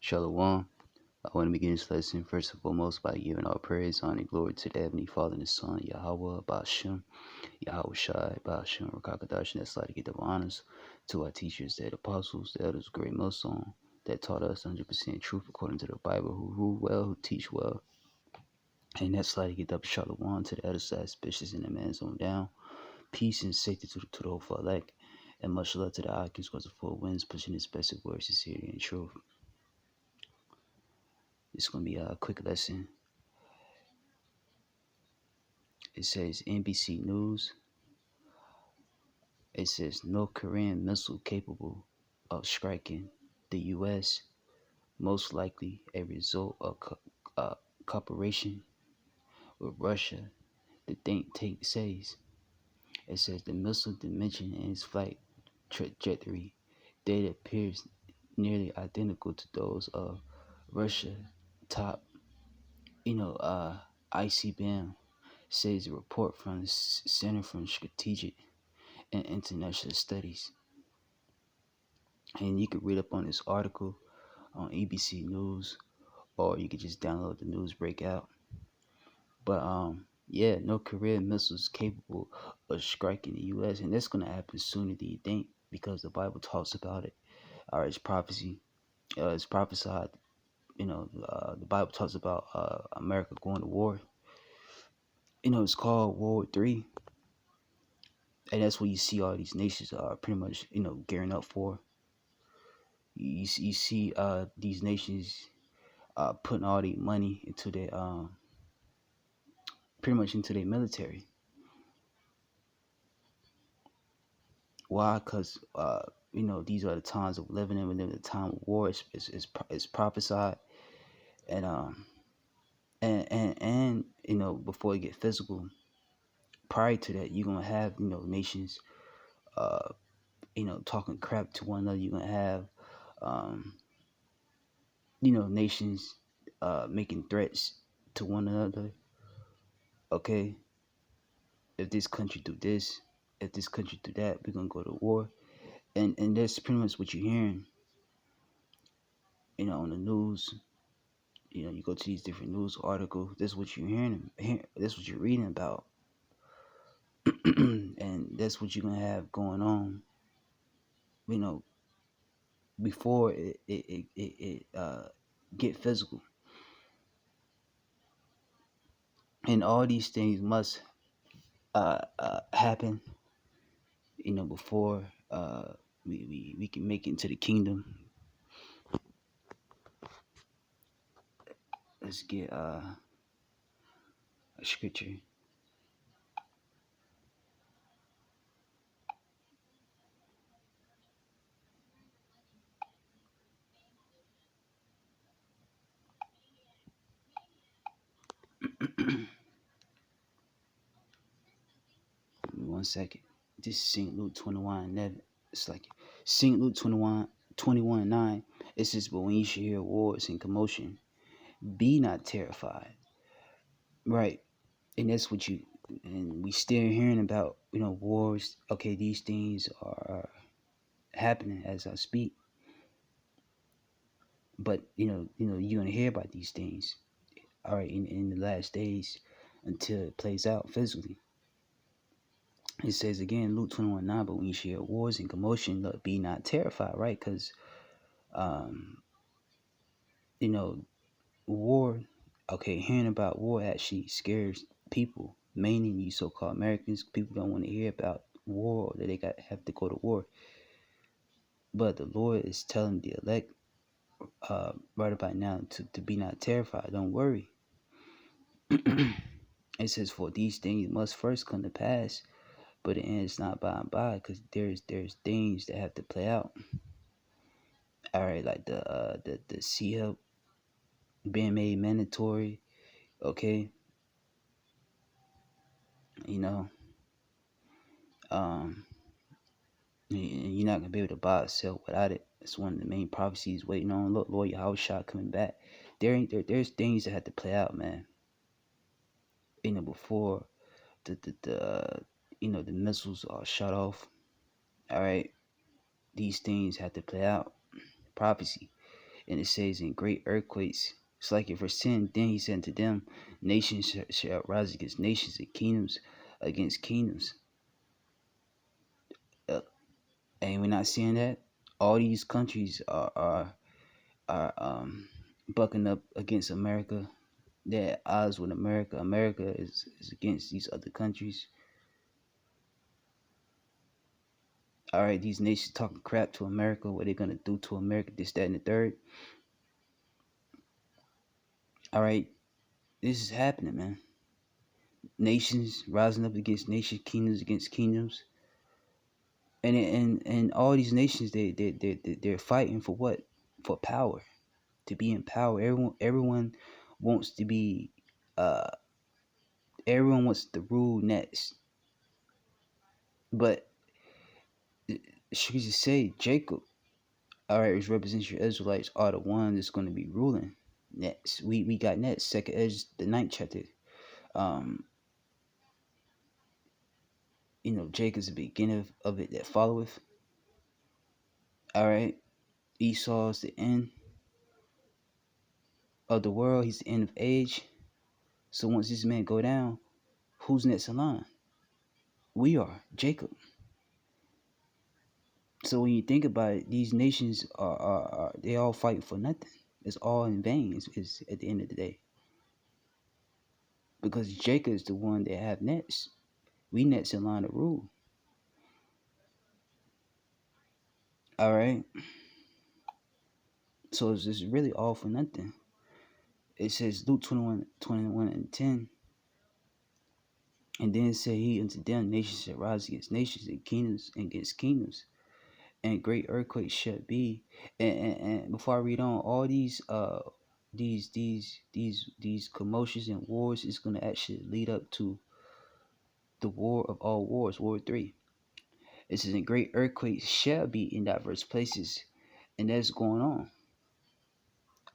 Shalom. I want to begin this lesson first and foremost by giving all praise, honor, and glory to the Heavenly Father and His Son, Yahweh, Ba'ashem, Yahweh Shai, Ba'ashem, Rakakadash, and that's like to give the honors to our teachers, the apostles, the elders, great Muslim that taught us 100% truth according to the Bible, who rule well, who teach well. And that's like to get up Shalom to the other side, bishops and the man's on down. Peace and safety to the whole for elect. And much love to the Occupants because the four winds pushing his best of words, sincerity, and truth. It's going to be a quick lesson. It says NBC News. It says North Korean missile capable of striking the U.S., most likely a result of cooperation with Russia, the think tank says. It says the missile dimension and its flight trajectory data appears nearly identical to those of Russia top, ICBM, says a report from the Center for Strategic and International Studies. And you can read up on this article on ABC News, or you could just download the news breakout. But yeah, North Korean missiles capable of striking the U.S., and that's gonna happen sooner than you think because the Bible talks about it. All right, it's prophecy. It's prophesied. The Bible talks about America going to war. It's called World War III, and that's what you see all these nations are pretty much gearing up for. You see these nations putting all the money into their pretty much into their military. Why? Because these are the times of living in. Within the time of war is prophesied, and before it get physical, prior to that, you're gonna have nations talking crap to one another. You're gonna have nations making threats to one another. Okay, if this country do this, if this country do that, we're gonna go to war. And that's pretty much what you're hearing, on the news. You go to these different news articles. That's what you're hearing. That's what you're reading about, and that's what you're gonna have going on. Before it get physical, and all these things must happen. Before we can make it into the kingdom. Let's get a scripture. One second. This is St. Luke 21:11. It's like St. Luke 21:9. It says, but when you should hear wars and commotion, be not terrified. Right. And that's what and we still hearing about, wars. Okay, these things are happening as I speak. But you're gonna hear about these things, all right, in the last days until it plays out physically. It says again, Luke 21:9, but when you hear wars and commotion, look, be not terrified, right? Because war, okay, hearing about war actually scares people, mainly you so-called Americans. People don't want to hear about war, or that they have to go to war. But the Lord is telling the elect right about now to be not terrified. Don't worry. It says, for these things must first come to pass, but the end is not by and by, because there's things that have to play out. All right, like the CHIP being made mandatory. Okay, you're not gonna be able to buy or sell without it. It's one of the main prophecies waiting on. Look, Lord Yahweh Shah coming back. There's things that have to play out, man. Before the missiles are shut off. All right, these things have to play out. Prophecy. And it says in great earthquakes. It's like in verse 10, then he said to them, nations shall rise against nations and kingdoms against kingdoms. And we're not seeing that. All these countries are bucking up against America. They're at odds with America. America is against these other countries. All right, these nations talking crap to America. What they're gonna do to America? This, that, and the third. All right, this is happening, man. Nations rising up against nations, kingdoms against kingdoms, and all these nations they're fighting for what? For power, to be in power. Everyone wants to be. Uh, everyone wants to rule next, but should we just say Jacob? All right, which represents your Israelites are the one that's going to be ruling next. We got next. Second Ezra, the ninth chapter. Um, Jacob's the beginning of it that followeth. All right, Esau's the end of the world. He's the end of age. So once this man go down, who's next in line? We are Jacob. So when you think about it, these nations are they all fighting for nothing. It's all in vain. It's at the end of the day, because Jacob is the one that have next. We next in line to rule. All right. So it's just really all for nothing. It says Luke 21 and 10. And then said he unto them, nations shall rise against nations and kingdoms against kingdoms. And great earthquakes shall be. And before I read on, all these commotions and wars is gonna actually lead up to the war of all wars, War 3. It says, and great earthquakes shall be in diverse places. And that's going on.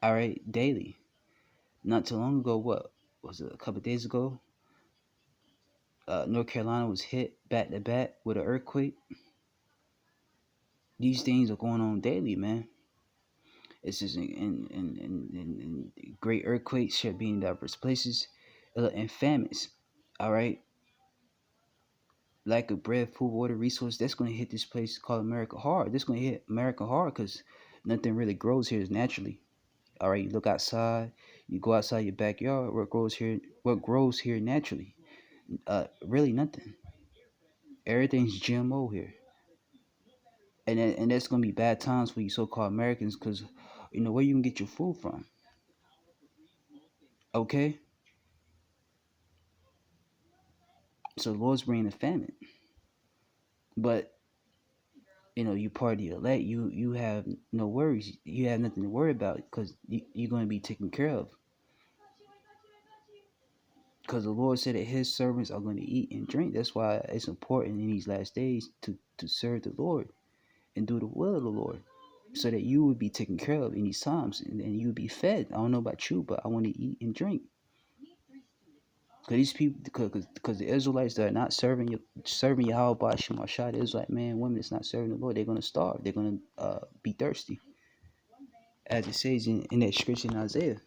All right, daily. Not too long ago, what was it, a couple of days ago? North Carolina was hit back to back with an earthquake. These things are going on daily, man. It's just in great earthquakes shall be in diverse places, and famines. All right, lack of bread, food, water, resource. That's going to hit this place called America hard. That's going to hit America hard because nothing really grows here naturally. All right, you look outside, you go outside your backyard. What grows here? What grows here naturally? Really nothing. Everything's GMO here, and that's gonna be bad times for you so-called Americans, because where you can get your food from. Okay, so the Lord's bringing a famine, but you part of the elect, you have no worries, you have nothing to worry about because you're going to be taken care of, because the Lord said that His servants are going to eat and drink. That's why it's important in these last days to serve the Lord and do the will of the Lord, so that you would be taken care of in these times, and you would be fed. I don't know about you, but I want to eat and drink. Because these people, because the Israelites that are not serving Yahweh Bashim Ashad, the Israelite man, women that's not serving the Lord, they're gonna starve. They're gonna be thirsty, as it says in that scripture in Isaiah.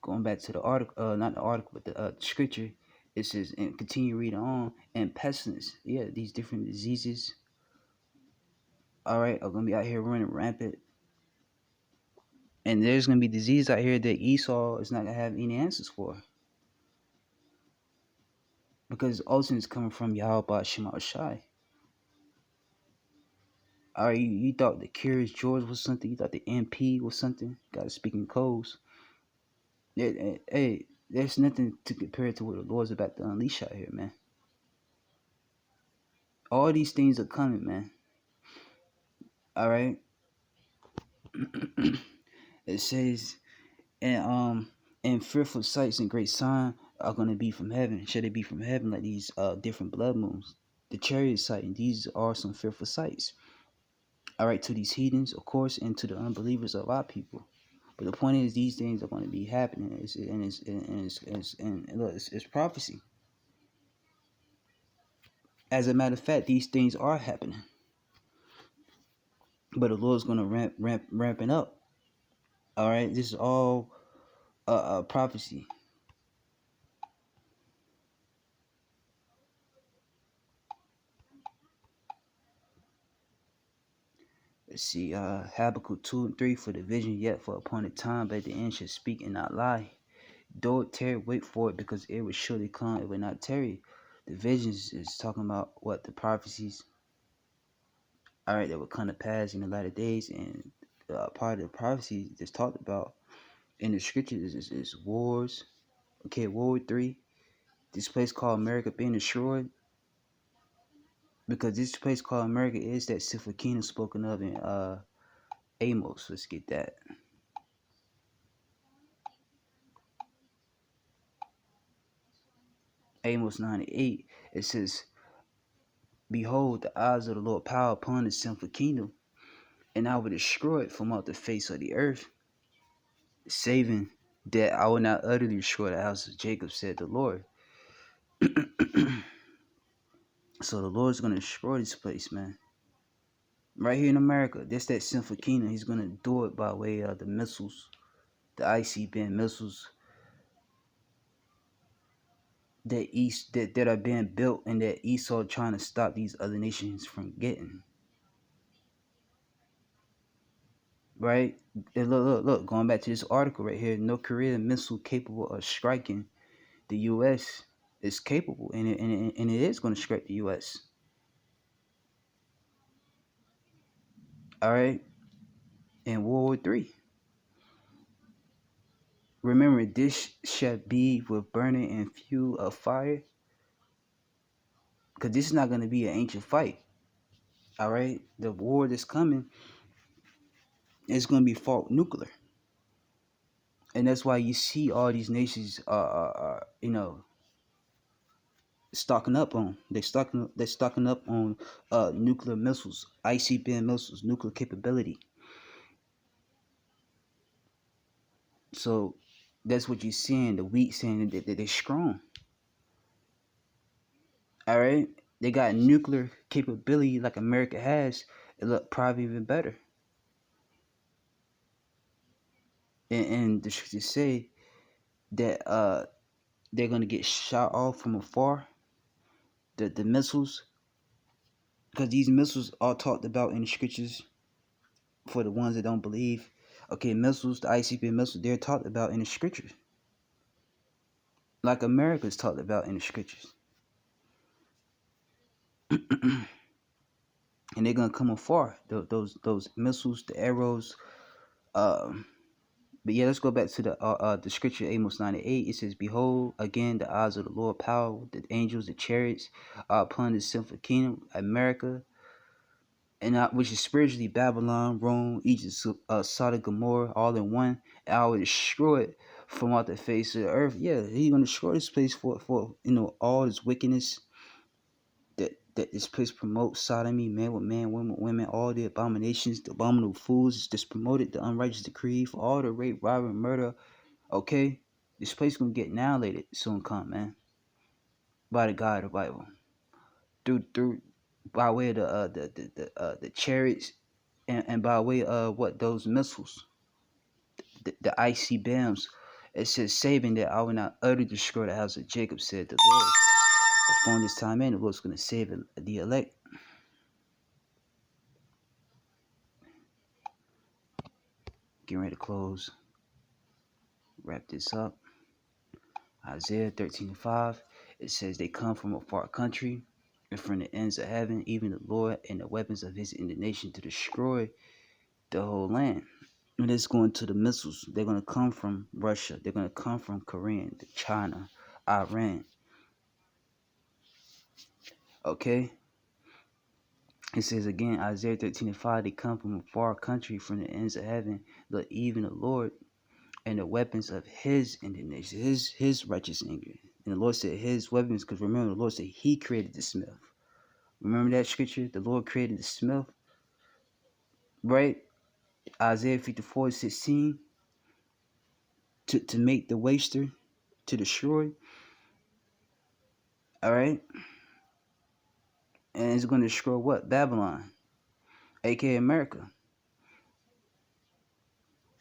Going back to the article, not the article, but the scripture, it says, and continue reading on, and pestilence. Yeah, these different diseases, all right, are gonna be out here running rampant, and there's gonna be disease out here that Esau is not gonna have any answers for, because ultimately it's coming from Yahweh Shema Shai. All right, you thought the Curious George was something? You thought the MP was something? Got to speak in codes. Hey, there's nothing to compare to what the Lord's about to unleash out here, man. All these things are coming, man. All right. It says, and fearful sights and great sign are gonna be from heaven. Should it be from heaven, like these different blood moons, the chariot sight, and these are some fearful sights. All right, to these heathens, of course, and to the unbelievers of our people. But the point is, these things are going to be happening, and look, it's prophecy. As a matter of fact, these things are happening, but the Lord's gonna ramping up. All right, this is all prophecy. Let's see, Habakkuk 2 and 3, for the vision yet for upon a time, but at the end should speak and not lie. Though it tarry, wait for it, because it will surely come, it will not tarry. The visions is talking about what the prophecies, all right, that will come to pass in the latter days, and part of the prophecies that's talked about in the scriptures is wars. Okay, World War III, this place called America being destroyed, because this place called America is that Sifra kingdom spoken of in Amos. Let's get that. Amos 9:8. It says, behold, the eyes of the Lord power upon the sinful kingdom, and I will destroy it from out the face of the earth, saving that I will not utterly destroy the house of Jacob, said the Lord. So the Lord's gonna destroy this place, man. Right here in America, that's that sinful kingdom. He's gonna do it by way of the missiles, the ICBM missiles that are being built, and that Esau trying to stop these other nations from getting. Right? And look, going back to this article right here, North Korea missile capable of striking the U.S. is capable, and it is going to strike the U.S. All right, in World War III. Remember, this shall be with burning and fuel of fire, because this is not going to be an ancient fight. All right, the war that's coming is going to be fought nuclear, and that's why you see all these nations, stocking up on. They're stocking up on nuclear missiles, ICBM missiles, nuclear capability. So that's what you're seeing. The weak saying that they're strong. All right, they got nuclear capability like America has. It look probably even better. And the scriptures say that they're gonna get shot off from afar. The missiles, because these missiles are talked about in the scriptures. For the ones that don't believe, okay, missiles, the ICBM missiles, they're talked about in the scriptures, like America's talked about in the scriptures. And they're gonna come afar. Those missiles, the arrows. But yeah, let's go back to the scripture, Amos 9:8. It says, behold, again the eyes of the Lord power, the angels, the chariots are upon the sinful kingdom, America, and which is spiritually Babylon, Rome, Egypt, Sodom, Gomorrah, all in one. And I will destroy it from out the face of the earth. Yeah, he's gonna destroy this place for all this wickedness that this place promotes: sodomy, man with man, women with women, all the abominations, the abominable foods. It's just promoted the unrighteous decree for all the rape, robbery, murder. Okay, this place gonna get annihilated soon, come, man, by the God of the Bible, through by way of the chariots, and by way of what, those missiles, the ICBMs. It says, saving that I will not utterly destroy the house of Jacob, said the Lord. From this time in, the Lord's gonna save the elect. Getting ready to close, wrap this up. Isaiah 13:5. It says, they come from a far country and from the ends of heaven, even the Lord, and the weapons of his indignation to destroy the whole land. And it's going to the missiles. They're going to come from Russia. They're going to come from Korea, China, Iran. Okay? It says again, Isaiah 13:5, they come from a far country, from the ends of heaven, but even the Lord, and the weapons of his indignation, his righteous anger. And the Lord said his weapons, because remember, the Lord said he created the smith. Remember that scripture? The Lord created the smith, right? Isaiah 54:16, to make the waster, to destroy. All right? And it's going to destroy what? Babylon, aka America.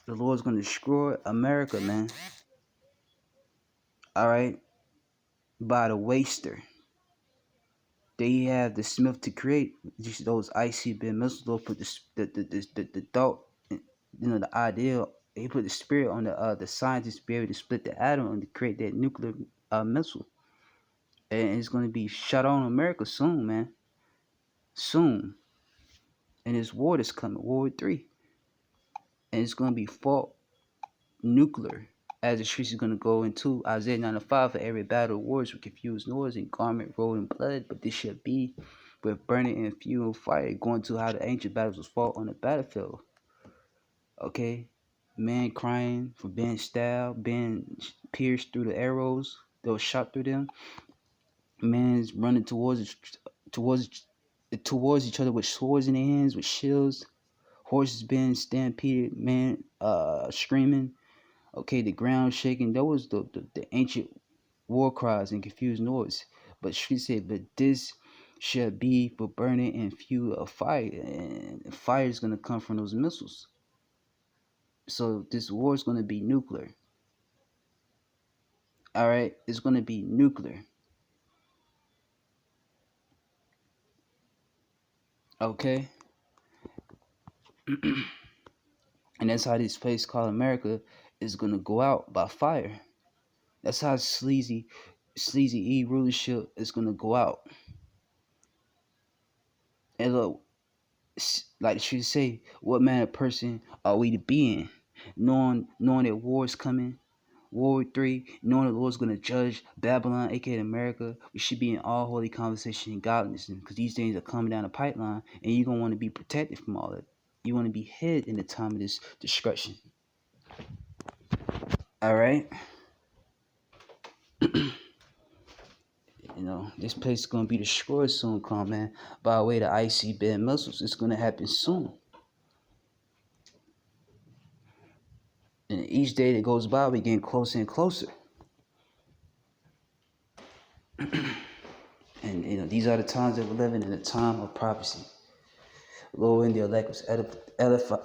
The Lord's going to destroy America, man. All right, by the waster. They have the Smith to create those ICBM missiles. Lord put the thought, the idea. He put the spirit on the scientists to be able to split the atom and to create that nuclear missile. And it's going to be shot on America soon, man. Soon. And this war that's coming, World War III. And it's going to be fought nuclear. As the streets is going to go into Isaiah 9:5, for every battle wars with confused noise and garment rolled in blood, but this shall be with burning and fuel fire, going to how the ancient battles was fought on the battlefield. Okay? Men crying for being stabbed, being pierced through the arrows that was shot through them. Men's running towards each other with swords in their hands, with shields. Horses being stampeded, man, screaming. Okay, the ground shaking. That was the ancient war cries and confused noise. But she said, but this shall be for burning and fuel of fire. And fire is going to come from those missiles. So this war is going to be nuclear. All right, it's going to be nuclear. Okay. And that's how this place called America is going to go out by fire. That's how sleazy E rulership is going to go out. And look, like she say, what manner of person are we to be in? Knowing that war is coming, World War III, knowing the Lord's going to judge Babylon, aka America, we should be in all holy conversation and godliness, because these things are coming down the pipeline, and you're going to want to be protected from all that. You want to be hid in the time of this destruction. All right? This place is going to be destroyed soon, come man, by way of the ICBM missiles. It's going to happen soon. And each day that goes by, we're getting closer and closer. And these are the times that we're living in, the time of prophecy. Lord, in the elect was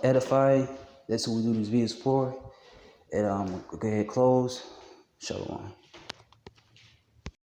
edifying. That's what we do these videos for. And go ahead and close. Shalom.